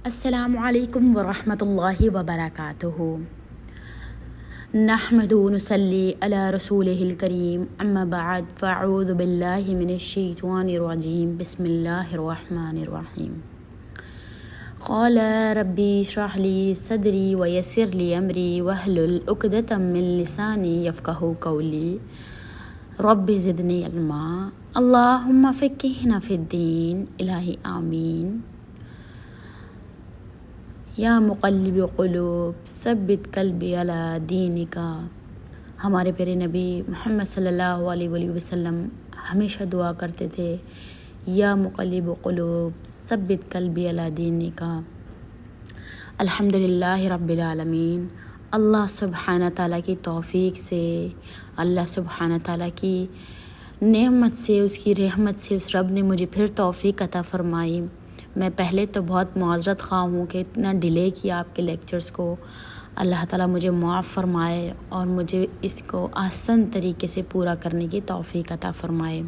السلام علیکم ورحمۃ اللہ وبرکاتہ۔ نحمد و نصلی علی رسولہ الکریم، اما بعد فاعوذ باللہ من الشیطان الرجیم، بسم اللہ الرحمن الرحیم۔ قال ربی اشرح لی صدری ویسر لی امری واحلل عقدۃ من لسانی یفقہوا قولی، رب زدنی علما، اللہم فقہنا فی الدین، الہی آمین۔ یا مقلب قلوب ثبت قلبی علی دینک۔ ہمارے پیارے نبی محمد صلی اللہ علیہ وآلہ وسلم ہمیشہ دعا کرتے تھے، یا مقلب قلوب ثبت قلبی علی دینک۔ الحمدللہ رب العالمین۔ اللہ سبحانہ تعالیٰ کی توفیق سے، اللہ سبحانہ تعالیٰ کی نعمت سے، اس کی رحمت سے اس رب نے مجھے پھر توفیق عطا فرمائی۔ میں پہلے تو بہت معذرت خواہ ہوں کہ اتنا ڈیلے کیا آپ کے لیکچرز کو۔ اللہ تعالیٰ مجھے معاف فرمائے اور مجھے اس کو آسان طریقے سے پورا کرنے کی توفیق عطا فرمائے۔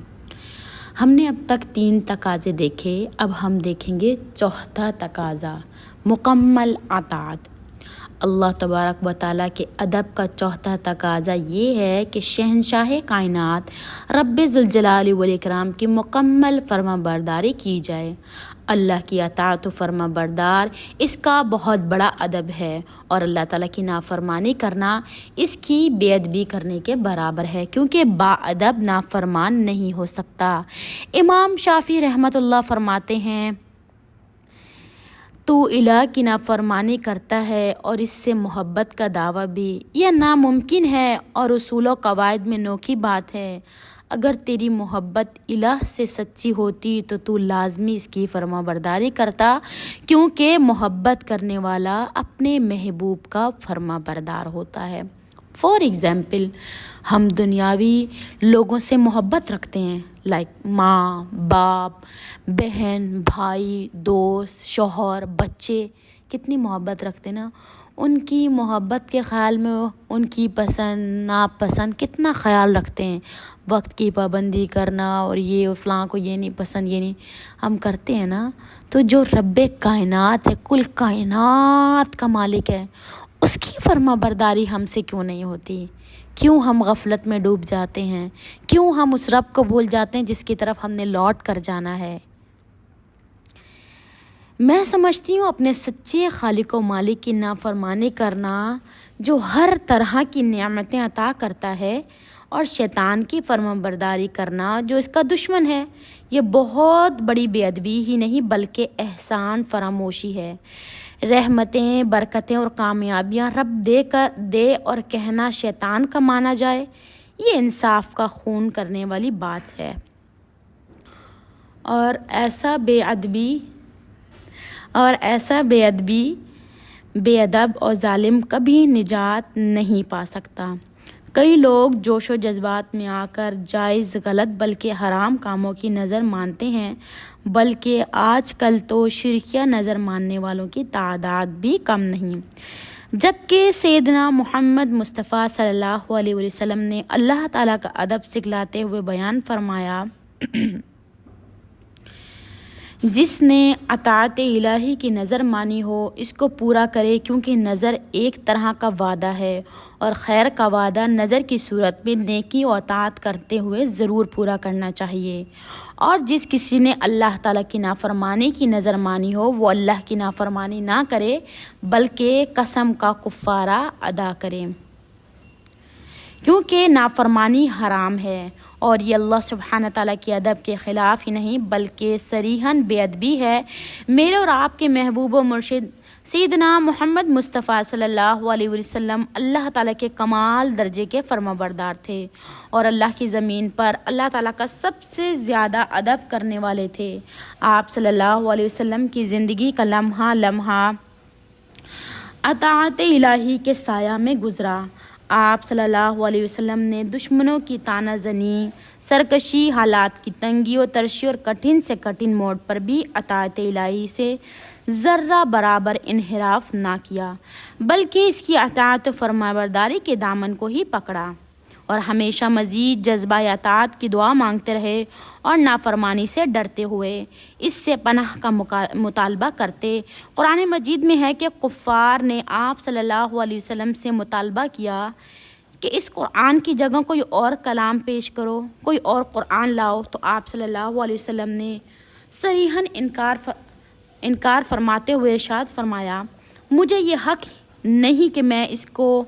ہم نے اب تک 3 تقاضے دیکھے، اب ہم دیکھیں گے 4تھا تقاضا، مکمل اطاعت۔ اللہ تبارک و تعالیٰ کے ادب کا 4تھا تقاضا یہ ہے کہ شہنشاہ کائنات رب ذوالجلال والاکرام کی مکمل فرما برداری کی جائے۔ اللہ کی اطاعت و فرما بردار اس کا بہت بڑا ادب ہے، اور اللہ تعالیٰ کی نافرمانی کرنا اس کی بے ادبی کرنے کے برابر ہے، کیونکہ با ادب نافرمان نہیں ہو سکتا۔ امام شافعی رحمۃ اللہ فرماتے ہیں، تو الہ کی نافرمانی کرتا ہے اور اس سے محبت کا دعویٰ بھی یہ ناممکن ہے، اور اصول و قواعد میں نوکی بات ہے۔ اگر تیری محبت الہ سے سچی ہوتی تو لازمی اس کی فرما برداری کرتا، کیونکہ محبت کرنے والا اپنے محبوب کا فرما بردار ہوتا ہے۔ فار ایگزامپل، ہم دنیاوی لوگوں سے محبت رکھتے ہیں، لائک ماں، باپ، بہن، بھائی، دوست، شوہر، بچے، کتنی محبت رکھتے ہیں نا۔ ان کی محبت کے خیال میں ان کی پسند ناپسند کتنا خیال رکھتے ہیں، وقت کی پابندی کرنا، اور یہ فلاں کو یہ نہیں پسند، یہ نہیں ہم کرتے ہیں نا۔ تو جو رب کائنات ہے، کل کائنات کا مالک ہے، اس کی فرما برداری ہم سے کیوں نہیں ہوتی؟ کیوں ہم غفلت میں ڈوب جاتے ہیں؟ کیوں ہم اس رب کو بھول جاتے ہیں جس کی طرف ہم نے لوٹ کر جانا ہے؟ میں سمجھتی ہوں اپنے سچے خالق و مالک کی نافرمانی کرنا، جو ہر طرح کی نعمتیں عطا کرتا ہے، اور شیطان کی فرما برداری کرنا جو اس کا دشمن ہے، یہ بہت بڑی بے ادبی ہی نہیں بلکہ احسان فراموشی ہے۔ رحمتیں، برکتیں اور کامیابیاں رب دے اور کہنا شیطان کا مانا جائے، یہ انصاف کا خون کرنے والی بات ہے، اور ایسا بے ادب اور ظالم کبھی نجات نہیں پا سکتا۔ کئی لوگ جوش و جذبات میں آ کر جائز غلط بلکہ حرام کاموں کی نظر مانتے ہیں، بلکہ آج کل تو شرکیہ نظر ماننے والوں کی تعداد بھی کم نہیں، جبکہ سیدنا محمد مصطفیٰ صلی اللہ علیہ وسلم نے اللہ تعالیٰ کا ادب سکھلاتے ہوئے بیان فرمایا، جس نے اطاعت الہی کی نظر مانی ہو اس کو پورا کرے، کیونکہ نظر ایک طرح کا وعدہ ہے، اور خیر کا وعدہ نظر کی صورت میں نیکی و اطاعت کرتے ہوئے ضرور پورا کرنا چاہیے۔ اور جس کسی نے اللہ تعالیٰ کی نافرمانی کی نظر مانی ہو وہ اللہ کی نافرمانی نہ کرے بلکہ قسم کا کفارہ ادا کرے، کیونکہ نافرمانی حرام ہے، اور یہ اللہ سبحانہ تعالیٰ کی ادب کے خلاف ہی نہیں بلکہ صریحاً بے ادبی ہے۔ میرے اور آپ کے محبوب و مرشد سیدنا محمد مصطفیٰ صلی اللہ علیہ وسلم اللہ تعالیٰ کے کمال درجے کے فرما بردار تھے، اور اللہ کی زمین پر اللہ تعالیٰ کا سب سے زیادہ ادب کرنے والے تھے۔ آپ صلی اللہ علیہ وسلم کی زندگی کا لمحہ لمحہ اطاعت الہی کے سایہ میں گزرا۔ آپ صلی اللہ علیہ وسلم نے دشمنوں کی طعنہ زنی، سرکشی، حالات کی تنگی و ترشی اور کٹھن سے کٹھن موڑ پر بھی اطاعت الہی سے ذرہ برابر انحراف نہ کیا، بلکہ اس کی اطاعت و فرمانبرداری کے دامن کو ہی پکڑا، اور ہمیشہ مزید جذبہ اطاعت کی دعا مانگتے رہے اور نافرمانی سے ڈرتے ہوئے اس سے پناہ کا مطالبہ کرتے۔ قرآن مجید میں ہے کہ کفار نے آپ صلی اللہ علیہ وسلم سے مطالبہ کیا کہ اس قرآن کی جگہ کوئی اور کلام پیش کرو، کوئی اور قرآن لاؤ، تو آپ صلی اللہ علیہ وسلم نے صریحاً انکار فرماتے ہوئے ارشاد فرمایا، مجھے یہ حق نہیں کہ میں اس کو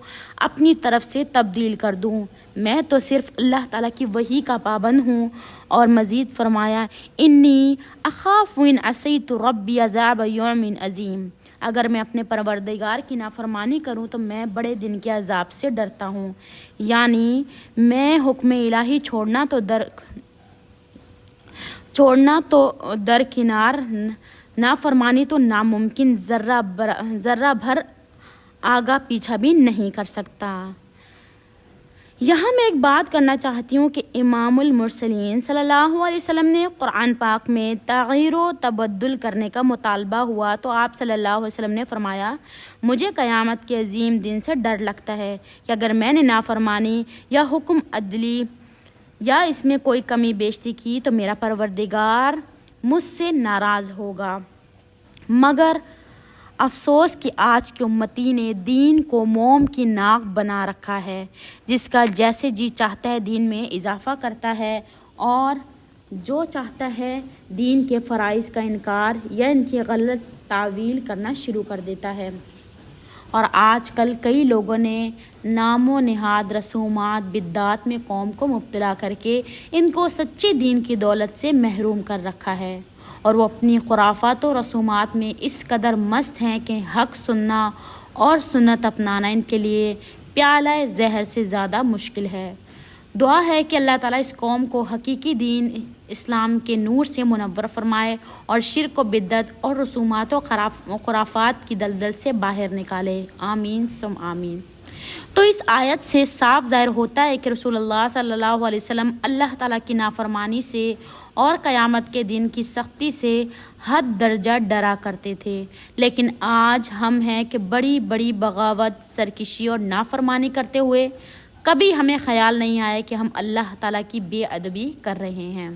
اپنی طرف سے تبدیل کر دوں، میں تو صرف اللہ تعالیٰ کی وحی کا پابند ہوں۔ اور مزید فرمایا، انی اخاف ان عصیت ربی عذاب یوم عظیم، اگر میں اپنے پروردگار کی نافرمانی کروں تو میں بڑے دن کے عذاب سے ڈرتا ہوں۔ یعنی میں حکم الہی چھوڑنا تو درکنار، نافرمانی تو ناممکن، ذرہ بھر آگا پیچھا بھی نہیں کر سکتا۔ یہاں میں ایک بات کرنا چاہتی ہوں کہ امام المرسلین صلی اللہ علیہ وسلم نے قرآن پاک میں تغیر و تبدل کرنے کا مطالبہ ہوا تو آپ صلی اللہ علیہ وسلم نے فرمایا، مجھے قیامت کے عظیم دن سے ڈر لگتا ہے کہ اگر میں نے نافرمانی یا حکم عدلی یا اس میں کوئی کمی بیشتی کی تو میرا پروردگار مجھ سے ناراض ہوگا۔ مگر افسوس کہ آج کی امتی نے دین کو موم کی ناک بنا رکھا ہے، جس کا جیسے جی چاہتا ہے دین میں اضافہ کرتا ہے اور جو چاہتا ہے دین کے فرائض کا انکار یا ان کی غلط تعویل کرنا شروع کر دیتا ہے۔ اور آج کل کئی لوگوں نے نام و نہاد رسومات بدعات میں قوم کو مبتلا کر کے ان کو سچے دین کی دولت سے محروم کر رکھا ہے، اور وہ اپنی خرافات و رسومات میں اس قدر مست ہیں کہ حق سننا اور سنت اپنانا ان کے لیے پیالہ زہر سے زیادہ مشکل ہے۔ دعا ہے کہ اللہ تعالیٰ اس قوم کو حقیقی دین اسلام کے نور سے منور فرمائے اور شرک و بدعت اور رسومات و خرافات کی دلدل سے باہر نکالے، آمین ثم آمین۔ تو اس آیت سے صاف ظاہر ہوتا ہے کہ رسول اللہ صلی اللہ علیہ وسلم اللہ تعالیٰ کی نافرمانی سے اور قیامت کے دن کی سختی سے حد درجہ ڈرا کرتے تھے، لیکن آج ہم ہیں کہ بڑی بڑی بغاوت، سرکشی اور نافرمانی کرتے ہوئے کبھی ہمیں خیال نہیں آیا کہ ہم اللہ تعالیٰ کی بے ادبی کر رہے ہیں۔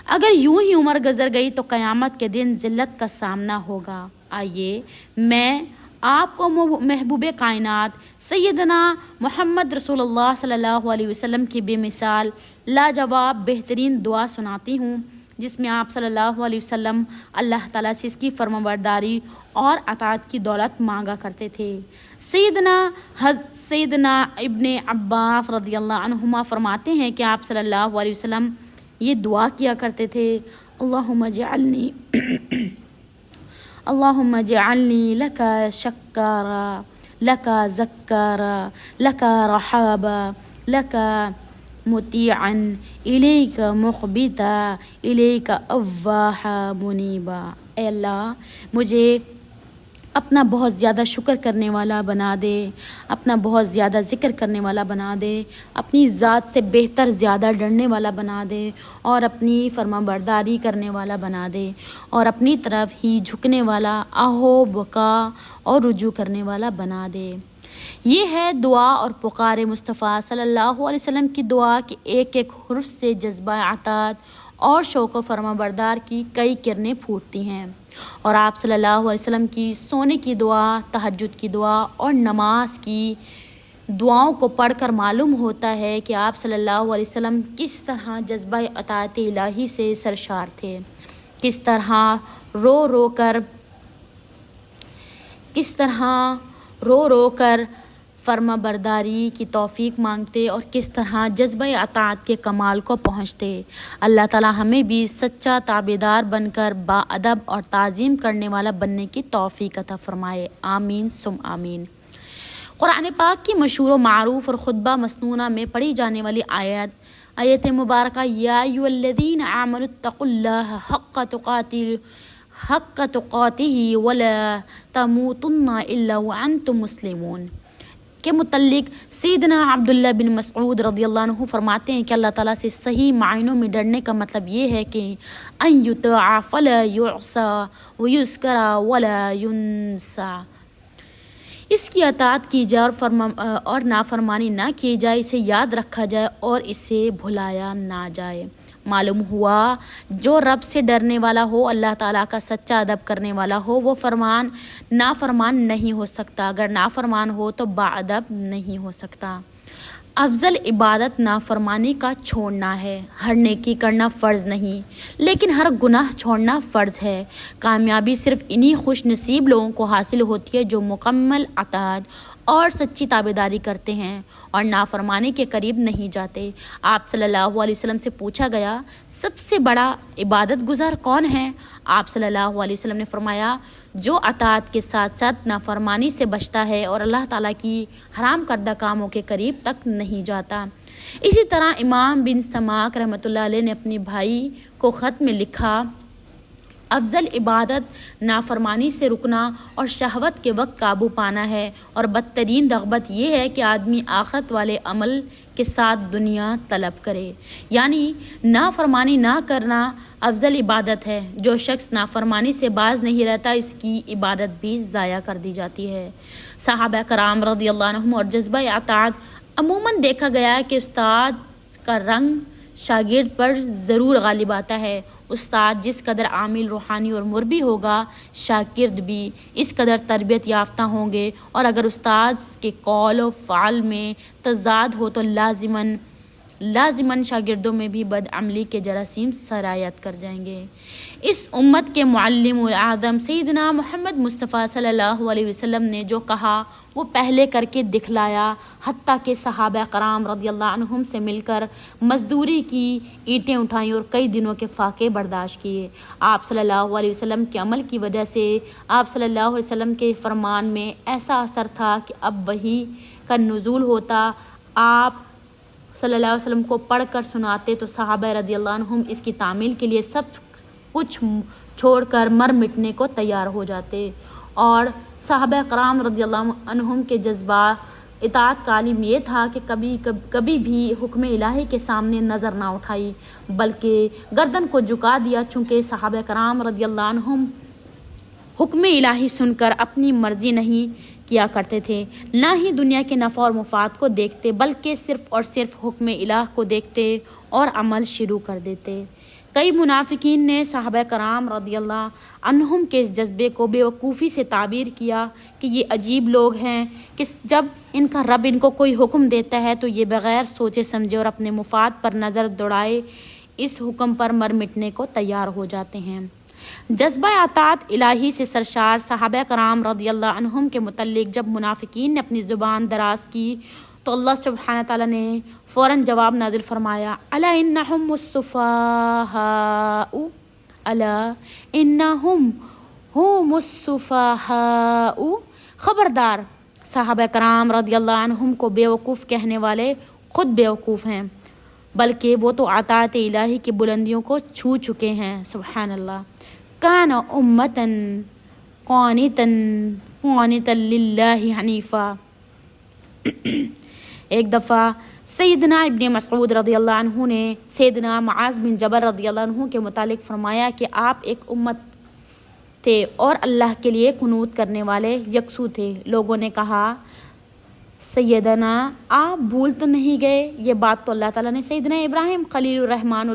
اگر یوں ہی عمر گزر گئی تو قیامت کے دن ذلت کا سامنا ہوگا۔ آئیے میں آپ کو محبوب کائنات سیدنا محمد رسول اللہ صلی اللہ علیہ وسلم کی بے مثال لاجواب بہترین دعا سناتی ہوں، جس میں آپ صلی اللہ علیہ وسلم اللہ تعالیٰ سے اس کی فرمانبرداری اور اطاعت کی دولت مانگا کرتے تھے۔ سیدنا ابن عباس رضی اللہ عنہما فرماتے ہیں کہ آپ صلی اللہ علیہ وسلم یہ دعا کیا کرتے تھے، اللہم اجعلنی لکا شکارا، لکا زکارا، لکا رحابا، لکا مطیعا، الیک مخبتا، الیک اواحا منیبا۔ اے اللہ مجھے اپنا بہت زیادہ شکر کرنے والا بنا دے، اپنا بہت زیادہ ذکر کرنے والا بنا دے، اپنی ذات سے بہتر زیادہ ڈرنے والا بنا دے، اور اپنی فرمانبرداری کرنے والا بنا دے، اور اپنی طرف ہی جھکنے والا، آہو بکا اور رجوع کرنے والا بنا دے۔ یہ ہے دعا اور پکار مصطفیٰ صلی اللہ علیہ وسلم کی دعا کہ ایک ایک حرف سے جذبہ اطاعت اور شوق و فرمانبردار کی کئی کرنیں پھوٹتی ہیں، اور آپ صلی اللہ علیہ وسلم کی سونے کی دعا، تہجد کی دعا اور نماز کی دعاؤں کو پڑھ کر معلوم ہوتا ہے کہ آپ صلی اللہ علیہ وسلم کس طرح جذبہ اطاعت الہی سے سرشار تھے، کس طرح رو رو کر فرما برداری کی توفیق مانگتے اور کس طرح جذبہ اطاعت کے کمال کو پہنچتے۔ اللہ تعالی ہمیں بھی سچا تابعدار بن کر با ادب اور تعظیم کرنے والا بننے کی توفیق عطا فرمائے، آمین ثم آمین۔ قرآن پاک کی مشہور و معروف اور خطبہ مسنونہ میں پڑھی جانے والی آیت مبارکہ یا ایھا الذین آمنوا اتقوا اللہ حق تقاتہ ولا تموتن الا وانتم مسلمون کے متعلق سیدنا عبداللہ بن مسعود رضی اللہ عنہ فرماتے ہیں کہ اللہ تعالیٰ سے صحیح معنوں میں ڈرنے کا مطلب یہ ہے کہ ان یطاع فلا یعصى ویذکر ولا ینسى، اس کی اطاعت کی جائے اور نافرمانی نہ کی جائے، اسے یاد رکھا جائے اور اسے بھلایا نہ جائے۔ معلوم ہوا جو رب سے ڈرنے والا ہو، اللہ تعالیٰ کا سچا ادب کرنے والا ہو، وہ نافرمان نہیں ہو سکتا، اگر نافرمان ہو تو باادب نہیں ہو سکتا۔ افضل عبادت نافرمانی کا چھوڑنا ہے۔ ہر نیکی کرنا فرض نہیں، لیکن ہر گناہ چھوڑنا فرض ہے۔ کامیابی صرف انہی خوش نصیب لوگوں کو حاصل ہوتی ہے جو مکمل اطاعت اور سچی تابعداری کرتے ہیں اور نافرمانی کے قریب نہیں جاتے۔ آپ صلی اللہ علیہ وسلم سے پوچھا گیا، سب سے بڑا عبادت گزار کون ہے؟ آپ صلی اللہ علیہ وسلم نے فرمایا، جو اطاعت کے ساتھ ساتھ نافرمانی سے بچتا ہے اور اللہ تعالیٰ کی حرام کردہ کاموں کے قریب تک نہیں جاتا۔ اسی طرح امام بن سماک رحمۃ اللہ علیہ نے اپنے بھائی کو خط میں لکھا، افضل عبادت نافرمانی سے رکنا اور شہوت کے وقت قابو پانا ہے، اور بدترین رغبت یہ ہے کہ آدمی آخرت والے عمل کے ساتھ دنیا طلب کرے، یعنی نافرمانی نہ کرنا افضل عبادت ہے۔ جو شخص نافرمانی سے باز نہیں رہتا، اس کی عبادت بھی ضائع کر دی جاتی ہے۔ صحابہ کرام رضی اللہ عنہم اور جذبہ اطاعت عموماً دیکھا گیا ہے کہ استاد کا رنگ شاگرد پر ضرور غالب آتا ہے۔ استاد جس قدر عامل، روحانی اور مربی ہوگا، شاگرد بھی اس قدر تربیت یافتہ ہوں گے، اور اگر استاد کے قول و فعل میں تضاد ہو تو لازماً شاگردوں میں بھی بدعملی کے جراثیم سرایت کر جائیں گے۔ اس امت کے معلم اعظم سیدنا محمد مصطفیٰ صلی اللہ علیہ وسلم نے جو کہا وہ پہلے کر کے دکھلایا، حتیٰ کہ صحابہ کرام رضی اللہ عنہم سے مل کر مزدوری کی، اینٹیں اٹھائیں اور کئی دنوں کے فاقے برداشت کیے۔ آپ صلی اللہ علیہ وسلم کے عمل کی وجہ سے آپ صلی اللہ علیہ وسلم کے فرمان میں ایسا اثر تھا کہ اب وحی کا نزول ہوتا، آپ صلی اللہ علیہ وسلم کو پڑھ کر سناتے تو صحابہ رضی اللہ عنہم اس کی تعمیل کے لیے سب کچھ چھوڑ کر مر مٹنے کو تیار ہو جاتے، اور صحابہ کرام رضی اللہ عنہم کے جذبہ اطاعت کا عالم یہ تھا کہ کبھی بھی حکم الہی کے سامنے نظر نہ اٹھائی، بلکہ گردن کو جھکا دیا، چونکہ صحابہ کرام رضی اللہ عنہم حکم الہی سن کر اپنی مرضی نہیں کیا کرتے تھے، نہ ہی دنیا کے نفع اور مفاد کو دیکھتے، بلکہ صرف اور صرف حکم الہ کو دیکھتے اور عمل شروع کر دیتے۔ کئی منافقین نے صحابہ کرام رضی اللہ عنہم کے اس جذبے کو بے وقوفی سے تعبیر کیا کہ یہ عجیب لوگ ہیں کہ جب ان کا رب ان کو کوئی حکم دیتا ہے تو یہ بغیر سوچے سمجھے اور اپنے مفاد پر نظر دوڑائے اس حکم پر مر مٹنے کو تیار ہو جاتے ہیں۔ جذبہ اطاعت الہی سے سرشار صحابہ کرام رضی اللہ عنہم کے متعلق جب منافقین نے اپنی زبان دراز کی تو اللہ سبحانہ تعالیٰ نے فوراً جواب نازل فرمایا، الا انہم السفہاء، الا انہم ہم السفہاء، خبردار، صحابہ کرام رضی اللہ عنہم کو بیوقوف کہنے والے خود بیوقوف ہیں، بلکہ وہ تو اطاعت الہی کی بلندیوں کو چھو چکے ہیں۔ سبحان اللہ۔ کان امتاً قانتا للہ حنیفا۔ ایک دفعہ سیدنا ابن مسعود رضی اللہ عنہ نے سیدنا معاذ بن جبل رضی اللہ عنہ کے متعلق فرمایا کہ آپ ایک امت تھے اور اللہ کے لیے قنوت کرنے والے یکسو تھے۔ لوگوں نے کہا، سیدنا آپ بھول تو نہیں گئے؟ یہ بات تو اللہ تعالیٰ نے سیدنا ابراہیم خلیل الرحمن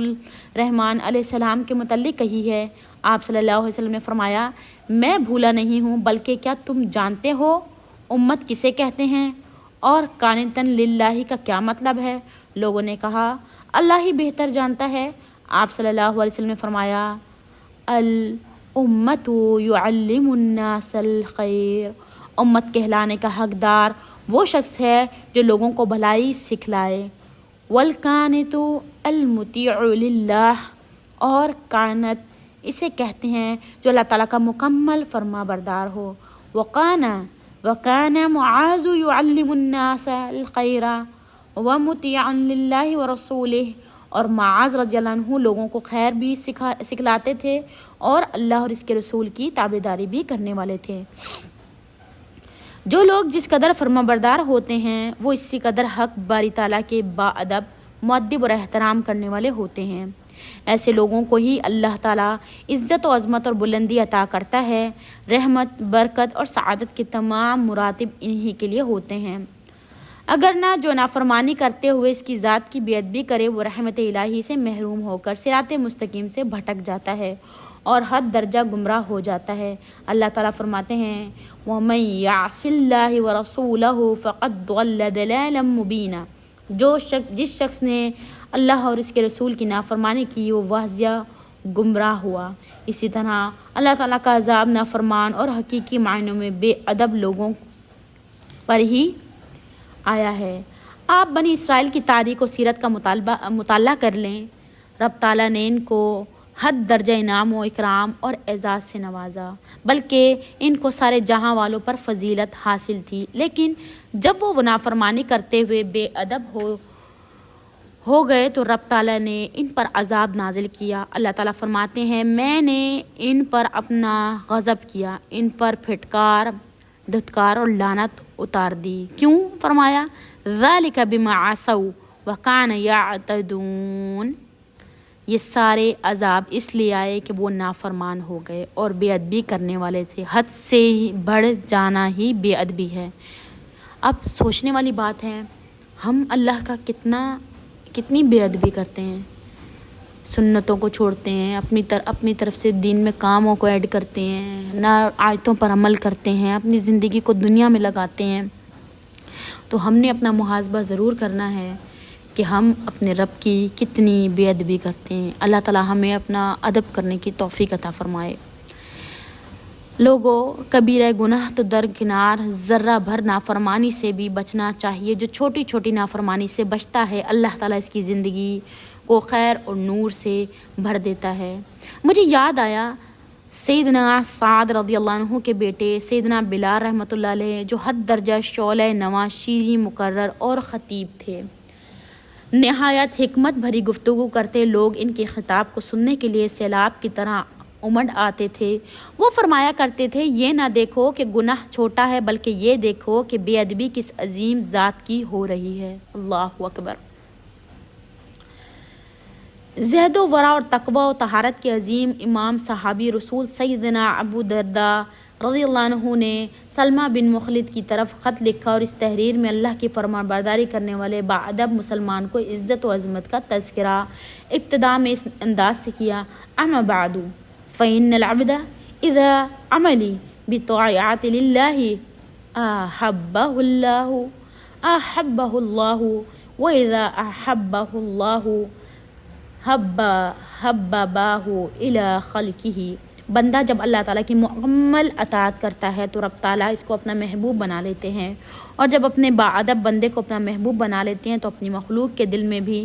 علیہ السلام کے متعلق کہی ہے۔ آپ صلی اللہ علیہ وسلم نے فرمایا، میں بھولا نہیں ہوں، بلکہ کیا تم جانتے ہو امت کسے کہتے ہیں اور قانتاً للہ کا کیا مطلب ہے؟ لوگوں نے کہا، اللہ ہی بہتر جانتا ہے۔ آپ صلی اللہ علیہ وسلم نے فرمایا، الامت یعلم الناس الخیر، امت کہلانے کا حقدار وہ شخص ہے جو لوگوں کو بھلائی سکھلائے۔ والقانت المطیع للہ، اور قانت اسے کہتے ہیں جو اللہ تعالیٰ کا مکمل فرما بردار ہو۔ وکان معاذ یعلم الناس الخیر ومطیعا للہ ورسولہ، اور معاذ رضی اللہ عنہ لوگوں کو خیر بھی سکھلاتے تھے اور اللہ اور اس کے رسول کی تابعداری بھی کرنے والے تھے۔ جو لوگ جس قدر فرما بردار ہوتے ہیں وہ اسی قدر حق باری تعالیٰ کے با ادب، مؤدب اور احترام کرنے والے ہوتے ہیں۔ ایسے لوگوں کو ہی اللہ تعالیٰ عزت و عظمت اور بلندی عطا کرتا ہے۔ رحمت، برکت اور سعادت کے تمام مراتب انہی کے لیے ہوتے ہیں۔ اگر نہ جو نافرمانی کرتے ہوئے اس کی ذات کی بے ادبی کرے وہ رحمت الہی سے محروم ہو کر صراط مستقیم سے بھٹک جاتا ہے اور حد درجہ گمراہ ہو جاتا ہے۔ اللہ تعالیٰ فرماتے ہیں وَمَن يَعْصِ اللَّهَ وَرَسُولَهُ فَقَدْ ضَلَّ ضَلَالًا مُبِينًا، جس شخص نے اللہ اور اس کے رسول کی نافرمانی کی وہ واضح گمراہ ہوا۔ اسی طرح اللہ تعالیٰ کا عذاب نافرمان اور حقیقی معنوں میں بے ادب لوگوں پر ہی آیا ہے۔ آپ بنی اسرائیل کی تاریخ و سیرت کا مطالعہ کر لیں۔ رب تعالیٰ نے ان کو حد درجہ انعام و اکرام اور اعزاز سے نوازا، بلکہ ان کو سارے جہاں والوں پر فضیلت حاصل تھی، لیکن جب وہ نافرمانی کرتے ہوئے بے ادب ہو گئے تو رب تعالیٰ نے ان پر عذاب نازل کیا۔ اللہ تعالیٰ فرماتے ہیں میں نے ان پر اپنا غضب کیا، ان پر پھٹکار، دھتکار اور لعنت اتار دی۔ کیوں؟ فرمایا ذالک بما عصوا وکانوا یعتدون، یہ سارے عذاب اس لیے آئے کہ وہ نافرمان ہو گئے اور بے ادبی کرنے والے تھے۔ حد سے بڑھ جانا ہی بے ادبی ہے۔ اب سوچنے والی بات ہے ہم اللہ کا کتنی بے ادبی کرتے ہیں، سنتوں کو چھوڑتے ہیں، اپنی طرف سے دین میں کاموں کو ایڈ کرتے ہیں، نہ آیتوں پر عمل کرتے ہیں، اپنی زندگی کو دنیا میں لگاتے ہیں۔ تو ہم نے اپنا محاسبہ ضرور کرنا ہے کہ ہم اپنے رب کی کتنی بے ادبی کرتے ہیں۔ اللہ تعالیٰ ہمیں اپنا ادب کرنے کی توفیق عطا فرمائے۔ لوگوں، کبیرہ گناہ تو درکنار، ذرہ بھر نافرمانی سے بھی بچنا چاہیے۔ جو چھوٹی چھوٹی نافرمانی سے بچتا ہے اللہ تعالیٰ اس کی زندگی کو خیر اور نور سے بھر دیتا ہے۔ مجھے یاد آیا سیدنا سعد رضی اللہ عنہ کے بیٹے سیدنا بلال رحمۃ اللہ علیہ، جو حد درجہ شعلہ نواں، شیریں مقرر اور خطیب تھے۔ نہایت حکمت بھری گفتگو کرتے، لوگ ان کے خطاب کو سننے کے لیے سیلاب کی طرح امڑ آتے تھے۔ وہ فرمایا کرتے تھے یہ نہ دیکھو کہ گناہ چھوٹا ہے، بلکہ یہ دیکھو کہ بے ادبی کس عظیم ذات کی ہو رہی ہے۔ اللہ اکبر۔ زہد و ورع اور تقوی و طہارت کے عظیم امام صحابی رسول سیدنا ابو درداء رضی اللہ عنہ نے سلمہ بن مخلد کی طرف خط لکھا اور اس تحریر میں اللہ کی فرمان برداری کرنے والے باادب مسلمان کو عزت و عظمت کا تذکرہ ابتدا میں اس انداز سے کیا اما بعد فإن العبد اذا عمل بطاعات لله احبه الله واذا احبه الله حببه الى خلقه۔ بندہ جب اللہ تعالیٰ کی مکمل اطاعت کرتا ہے تو رب تعالیٰ اس کو اپنا محبوب بنا لیتے ہیں، اور جب اپنے باادب بندے کو اپنا محبوب بنا لیتے ہیں تو اپنی مخلوق کے دل میں بھی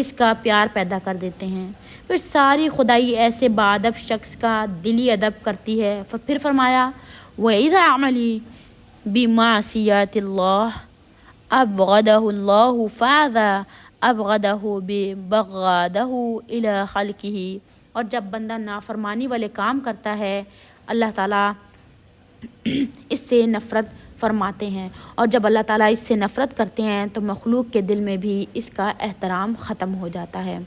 اس کا پیار پیدا کر دیتے ہیں۔ پھر ساری خدائی ایسے باادب شخص کا دلی ادب کرتی ہے۔ پھر فرمایا وَإِذَا عَمَلِي بِمَعْصِيَةِ اللَّهِ أَبْغَضَهُ اللَّهُ فَإِذَا أَبْغَضَهُ بِبَغَضَهُ إِلَى خَلْقِهِ۔ اور جب بندہ نافرمانی والے کام کرتا ہے اللہ تعالیٰ اس سے نفرت فرماتے ہیں، اور جب اللہ تعالیٰ اس سے نفرت کرتے ہیں تو مخلوق کے دل میں بھی اس کا احترام ختم ہو جاتا ہے۔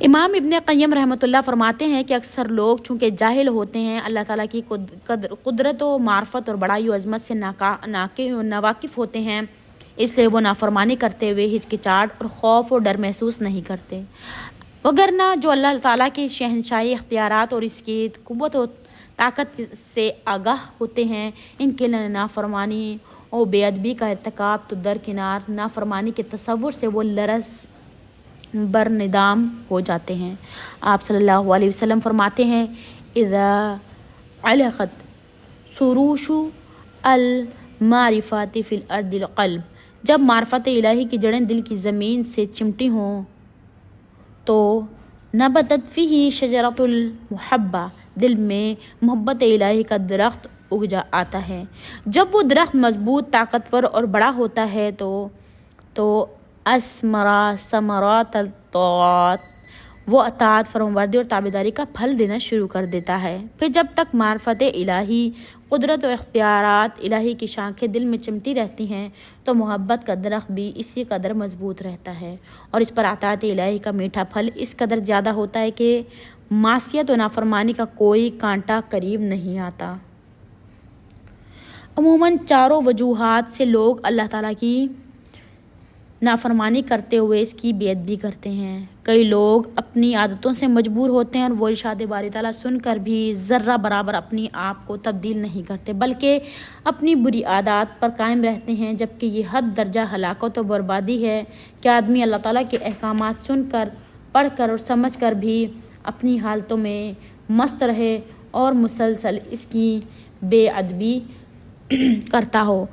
امام ابن قیم رحمۃ اللہ فرماتے ہیں کہ اکثر لوگ چونکہ جاہل ہوتے ہیں، اللہ تعالیٰ کی قدرت و معرفت اور بڑائی و عظمت سے ناواقف ہوتے ہیں، اس لیے وہ نافرمانی کرتے ہوئے ہچکچاہٹ اور خوف و ڈر محسوس نہیں کرتے، وگرنہ جو اللہ تعالیٰ کے شہنشاہی اختیارات اور اس کی قوت و طاقت سے آگاہ ہوتے ہیں، ان کے لیے نافرمانی اور بے ادبی کا ارتکاب تو درکنار، نافرمانی کے تصور سے وہ لرز بر ندام ہو جاتے ہیں۔ آپ صلی اللہ علیہ وسلم فرماتے ہیں اذا علقت سروش المعرفات فی الارض القلب، جب معرفت الہی کی جڑیں دل کی زمین سے چمٹی ہوں تو نبتت فیہ شجرۃ المحبہ، دل میں محبت الہی کا درخت اگ آتا ہے۔ جب وہ درخت مضبوط، طاقتور اور بڑا ہوتا ہے تو اسمرا ثمرات الطاعات، وہ اطاعت، فرمانبرداری اور تابعداری کا پھل دینا شروع کر دیتا ہے۔ پھر جب تک معرفت الہی، قدرت و اختیارات الہی کی شاخیں دل میں چمٹی رہتی ہیں تو محبت کا درخت بھی اسی قدر مضبوط رہتا ہے، اور اس پر اطاعت الہی کا میٹھا پھل اس قدر زیادہ ہوتا ہے کہ معصیت و نافرمانی کا کوئی کانٹا قریب نہیں آتا۔ عموماً چاروں وجوہات سے لوگ اللہ تعالیٰ کی نافرمانی کرتے ہوئے اس کی بے ادبی کرتے ہیں۔ کئی لوگ اپنی عادتوں سے مجبور ہوتے ہیں اور وہ ارشاد باری تعالیٰ سن کر بھی ذرہ برابر اپنی آپ کو تبدیل نہیں کرتے، بلکہ اپنی بری عادات پر قائم رہتے ہیں، جبکہ یہ حد درجہ ہلاکت و بربادی ہے کہ آدمی اللہ تعالیٰ کے احکامات سن کر، پڑھ کر اور سمجھ کر بھی اپنی حالتوں میں مست رہے اور مسلسل اس کی بے ادبی کرتا ہو،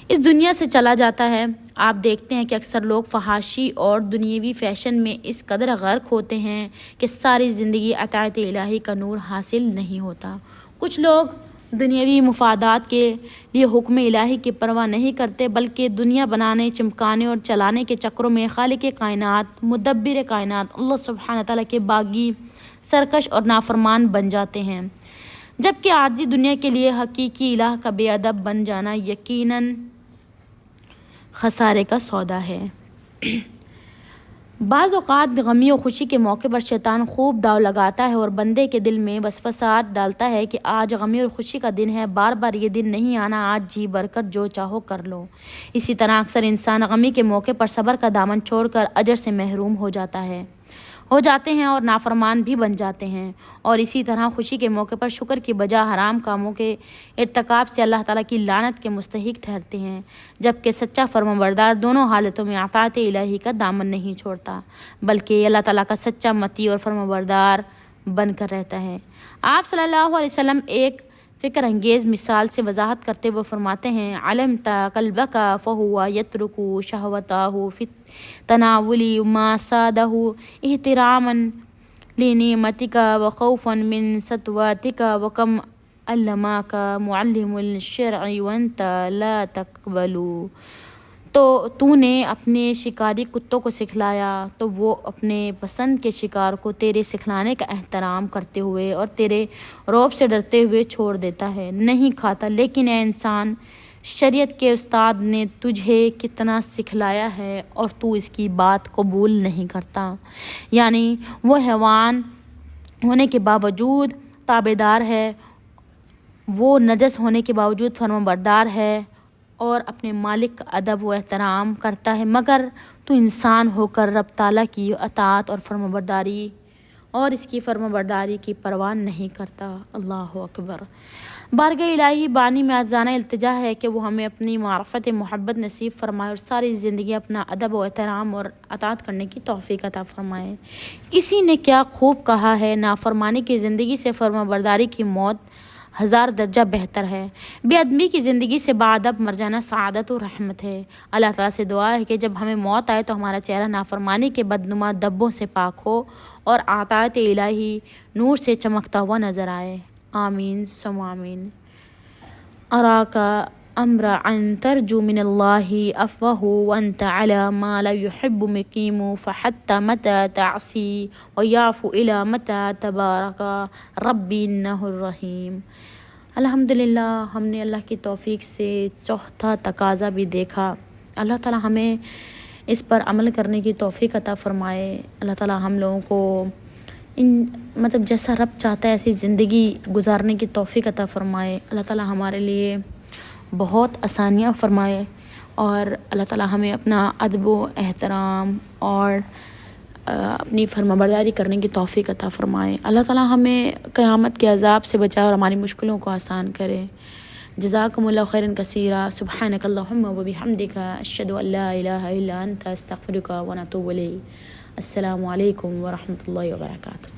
اس دنیا سے چلا جاتا ہے۔ آپ دیکھتے ہیں کہ اکثر لوگ فحاشی اور دنیاوی فیشن میں اس قدر غرق ہوتے ہیں کہ ساری زندگی اطاعت الہی کا نور حاصل نہیں ہوتا۔ کچھ لوگ دنیاوی مفادات کے لیے حکم الہی کی پرواہ نہیں کرتے، بلکہ دنیا بنانے، چمکانے اور چلانے کے چکروں میں خالق کائنات، مدبر کائنات اللہ سبحانہ تعالیٰ کے باغی، سرکش اور نافرمان بن جاتے ہیں، جبکہ عارضی دنیا کے لیے حقیقی الہ کا بے ادب بن جانا یقیناً خسارے کا سودا ہے۔ بعض اوقات غمی و خوشی کے موقع پر شیطان خوب داؤ لگاتا ہے اور بندے کے دل میں وسوسات ڈالتا ہے کہ آج غمی اور خوشی کا دن ہے، بار بار یہ دن نہیں آنا، آج جی بھر کر جو چاہو کر لو۔ اسی طرح اکثر انسان غمی کے موقع پر صبر کا دامن چھوڑ کر اجر سے محروم ہو جاتے ہیں اور نافرمان بھی بن جاتے ہیں، اور اسی طرح خوشی کے موقع پر شکر کی بجا حرام کاموں کے ارتکاب سے اللہ تعالیٰ کی لعنت کے مستحق ٹھہرتے ہیں، جبکہ سچا فرمانبردار دونوں حالتوں میں اطاعت الہی کا دامن نہیں چھوڑتا، بلکہ اللہ تعالیٰ کا سچا مطیع اور فرمانبردار بن کر رہتا ہے۔ آپ صلی اللہ علیہ وسلم ایک فکر انگیز مثال سے وضاحت کرتے ہوئے فرماتے ہیں: علمت قلبک فہو یترک شہوتہ فی تناول ما سادہ احتراما لنعمتک وخوفا من سطوتک وکم علمک معلم الشرع وانت لا تقبل۔ تو نے اپنے شکاری کتوں کو سکھلایا تو وہ اپنے پسند کے شکار کو تیرے سکھلانے کا احترام کرتے ہوئے اور تیرے رعب سے ڈرتے ہوئے چھوڑ دیتا ہے، نہیں کھاتا، لیکن اے انسان، شریعت کے استاد نے تجھے کتنا سکھلایا ہے اور تو اس کی بات قبول نہیں کرتا۔ یعنی وہ حیوان ہونے کے باوجود تابعدار ہے، وہ نجس ہونے کے باوجود فرمانبردار ہے اور اپنے مالک کا ادب و احترام کرتا ہے، مگر تو انسان ہو کر رب تعالیٰ کی اطاعت اور فرمانبرداری اور اس کی فرمانبرداری کی پرواہ نہیں کرتا۔ اللہ اکبر۔ بارگاہ الہی بانی میں عاجزانہ التجا ہے کہ وہ ہمیں اپنی معرفت محبت نصیب فرمائے اور ساری زندگی اپنا ادب و احترام اور اطاعت کرنے کی توفیق عطا فرمائے۔ کسی نے کیا خوب کہا ہے: نافرمانی کی زندگی سے فرمانبرداری کی موت 1000 درجہ بہتر ہے۔ بے ادبی کی زندگی سے باادب مر جانا سعادت و رحمت ہے۔ اللہ تعالیٰ سے دعا ہے کہ جب ہمیں موت آئے تو ہمارا چہرہ نافرمانی کے بدنما دبوں سے پاک ہو اور اطاعت الہی نور سے چمکتا ہوا نظر آئے۔ آمین ثم آمین۔ اراک امر ان ترجو من اللہ افوہ وانت علی ما لا يحب مقیم فحتی متی تعصی ویعفو الی متی تبارک ربی انہ الرحیم۔ الحمدللہ ہم نے اللہ کی توفیق سے چوتھا تقاضا بھی دیکھا۔ اللہ تعالیٰ ہمیں اس پر عمل کرنے کی توفیق عطا فرمائے۔ اللہ تعالیٰ ہم لوگوں کو جیسا رب چاہتا ہے ایسی زندگی گزارنے کی توفیق عطا فرمائے۔ اللہ تعالیٰ ہمارے لیے بہت آسانیاں فرمائے اور اللہ تعالیٰ ہمیں اپنا ادب و احترام اور اپنی فرمانبرداری کرنے کی توفیق عطا فرمائے۔ اللہ تعالیٰ ہمیں قیامت کے عذاب سے بچائے اور ہماری مشکلوں کو آسان کرے۔ جزاکم اللہ خیرا کثیرا۔ سبحانک اللہم و بحمدک، اشہد ان لا الہ الا انت، استغفرک و اتوب الیک۔ السلام علیکم ورحمۃ اللہ وبرکاتہ۔